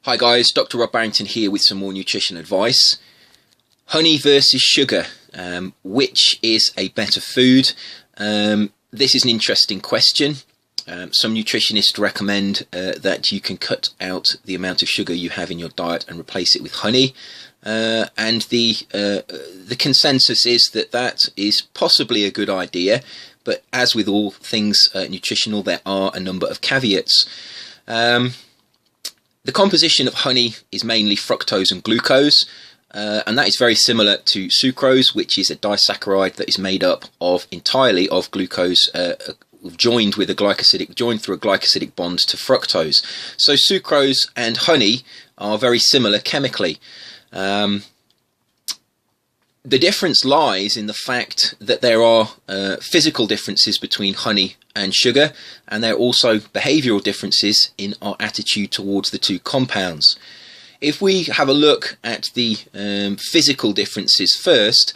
Hi guys, Dr. Rob Barrington here with some more nutrition advice. Honey versus sugar, which is a better food? This is an interesting question. Some nutritionists recommend that you can cut out the amount of sugar you have in your diet and replace it with honey. And the consensus is that that is possibly a good idea, but as with all things nutritional, there are a number of caveats. The composition of honey is mainly fructose and glucose, and that is very similar to sucrose, which is a disaccharide that is made up of entirely of glucose joined through a glycosidic bond to fructose. So sucrose and honey are very similar chemically. The difference lies in the fact that there are physical differences between honey and sugar, and there are also behavioural differences in our attitude towards the two compounds. If we have a look at the physical differences first,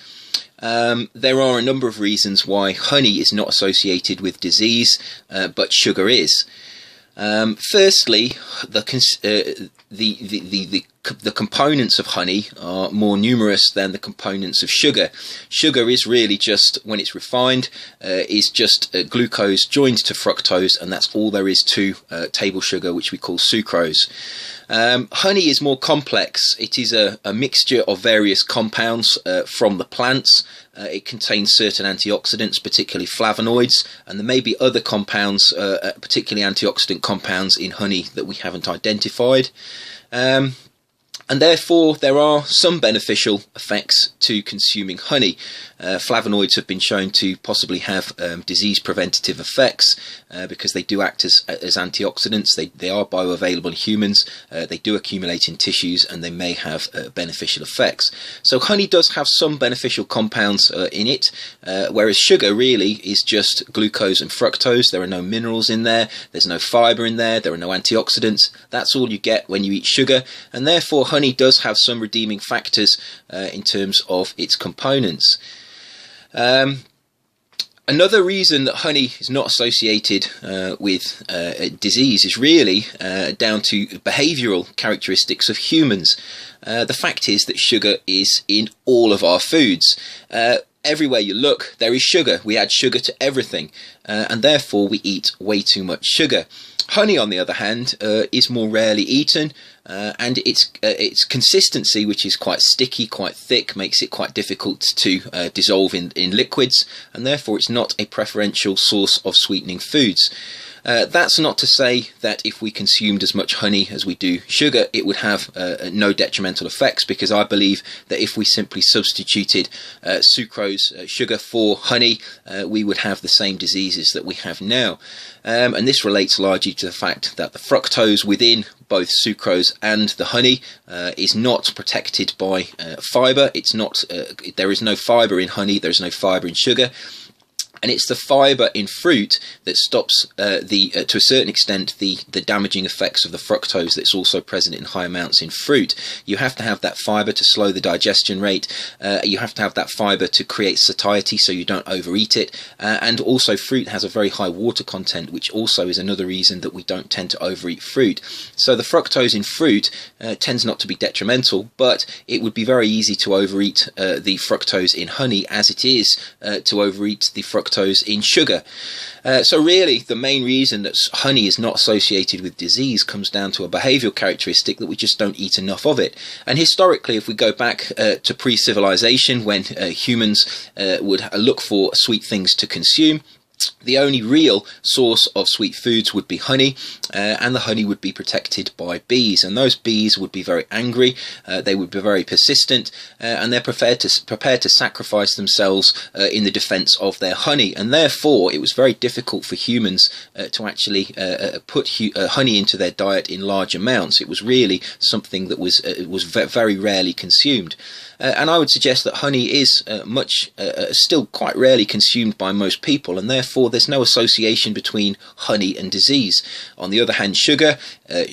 there are a number of reasons why honey is not associated with disease, but sugar is. Firstly, the components of honey are more numerous than the components of sugar. Sugar is really just, when it's refined, is just glucose joined to fructose, and that's all there is to table sugar, which we call sucrose. Honey is more complex. It is a mixture of various compounds from the plants. It contains certain antioxidants, particularly flavonoids, and there may be other compounds, particularly antioxidant compounds in honey that we haven't identified. And therefore there are some beneficial effects to consuming honey. Flavonoids have been shown to possibly have disease preventative effects because they do act as antioxidants. They are bioavailable in humans, they do accumulate in tissues, and they may have beneficial effects. So honey does have some beneficial compounds in it, whereas sugar really is just glucose and fructose. There are no minerals in there, there's no fibre in there, there are no antioxidants. That's all you get when you eat sugar, and therefore honey does have some redeeming factors in terms of its components. Another reason that honey is not associated with disease is really down to behavioural characteristics of humans. The fact is that sugar is in all of our foods. Everywhere you look, there is sugar. We add sugar to everything, and therefore we eat way too much sugar. Honey, on the other hand, is more rarely eaten, and its consistency, which is quite sticky, quite thick, makes it quite difficult to dissolve in liquids, and therefore it's not a preferential source of sweetening foods. That's not to say that if we consumed as much honey as we do sugar, it would have no detrimental effects, because I believe that if we simply substituted sucrose, sugar for honey, we would have the same diseases that we have now. And this relates largely to the fact that the fructose within both sucrose and the honey is not protected by fibre. It's not. There is no fibre in honey. There is no fibre in sugar. And it's the fibre in fruit that stops, to a certain extent, the damaging effects of the fructose that's also present in high amounts in fruit. You have to have that fibre to slow the digestion rate. You have to have that fibre to create satiety so you don't overeat it. And also fruit has a very high water content, which also is another reason that we don't tend to overeat fruit. So the fructose in fruit tends not to be detrimental, but it would be very easy to overeat the fructose in honey, as it is to overeat the fructose in sugar. So really the main reason that honey is not associated with disease comes down to a behavioural characteristic that we just don't eat enough of it. And historically, if we go back to pre-civilization, when humans would look for sweet things to consume, the only real source of sweet foods would be honey, and the honey would be protected by bees, and those bees would be very angry, they would be very persistent, and they're prepared to sacrifice themselves in the defence of their honey, and therefore it was very difficult for humans to actually put honey into their diet in large amounts. It was really something that was very rarely consumed. And I would suggest that honey is still quite rarely consumed by most people, and therefore there's no association between honey and disease. On the other hand, sugar,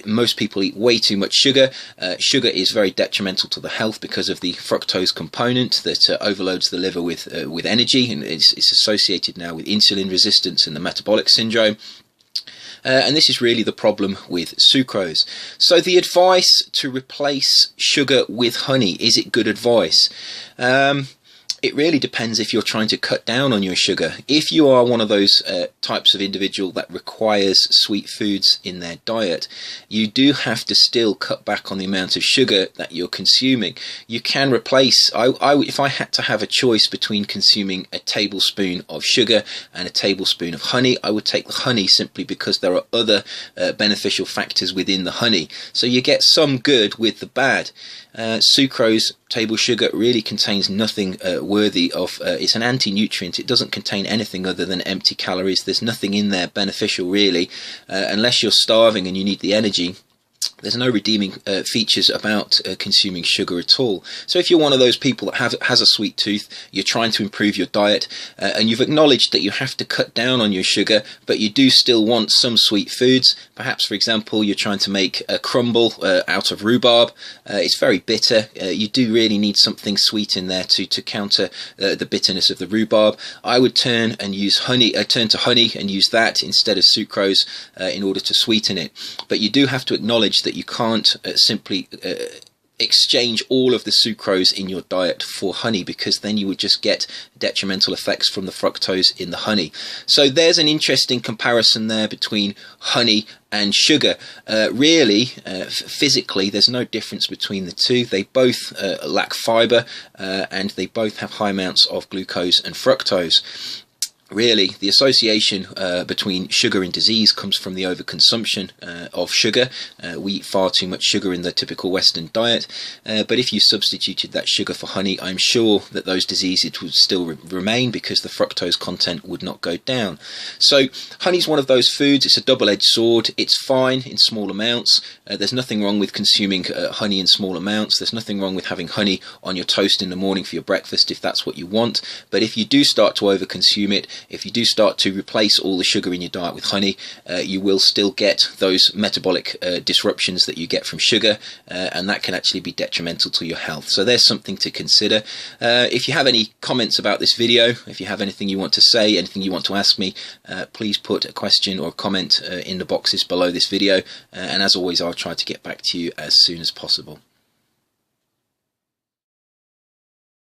most people eat way too much sugar. Sugar is very detrimental to the health because of the fructose component that overloads the liver with energy, and it's associated now with insulin resistance and the metabolic syndrome. And this is really the problem with sucrose. So the advice to replace sugar with honey, is it good advice? It really depends if you're trying to cut down on your sugar. If you are one of those types of individual that requires sweet foods in their diet, you do have to still cut back on the amount of sugar that you're consuming. You can replace, if I had to have a choice between consuming a tablespoon of sugar and a tablespoon of honey, I would take the honey simply because there are other beneficial factors within the honey. So you get some good with the bad. Sucrose, table sugar, really contains nothing worthy of, it's an anti-nutrient. It doesn't contain anything other than empty calories. There's nothing in there beneficial really, unless you're starving and you need the energy. There's no redeeming features about consuming sugar at all. So if you're one of those people that has a sweet tooth, you're trying to improve your diet, and you've acknowledged that you have to cut down on your sugar, but you do still want some sweet foods. Perhaps, for example, you're trying to make a crumble out of rhubarb. It's very bitter. You do really need something sweet in there to counter the bitterness of the rhubarb. I would turn to honey and use that instead of sucrose in order to sweeten it. But you do have to acknowledge that you can't simply exchange all of the sucrose in your diet for honey, because then you would just get detrimental effects from the fructose in the honey. So there's an interesting comparison there between honey and sugar. Really, physically, there's no difference between the two. They both lack fibre, and they both have high amounts of glucose and fructose. Really, the association between sugar and disease comes from the overconsumption of sugar. We eat far too much sugar in the typical Western diet, but if you substituted that sugar for honey, I'm sure that those diseases would still remain because the fructose content would not go down. So honey is one of those foods. It's a double-edged sword. It's fine in small amounts. There's nothing wrong with consuming honey in small amounts. There's nothing wrong with having honey on your toast in the morning for your breakfast if that's what you want. But if you do start to overconsume it, if you do start to replace all the sugar in your diet with honey, you will still get those metabolic disruptions that you get from sugar, and that can actually be detrimental to your health. So there's something to consider. If you have any comments about this video, if you have anything you want to say, anything you want to ask me, please put a question or a comment in the boxes below this video, and as always, I'll try to get back to you as soon as possible.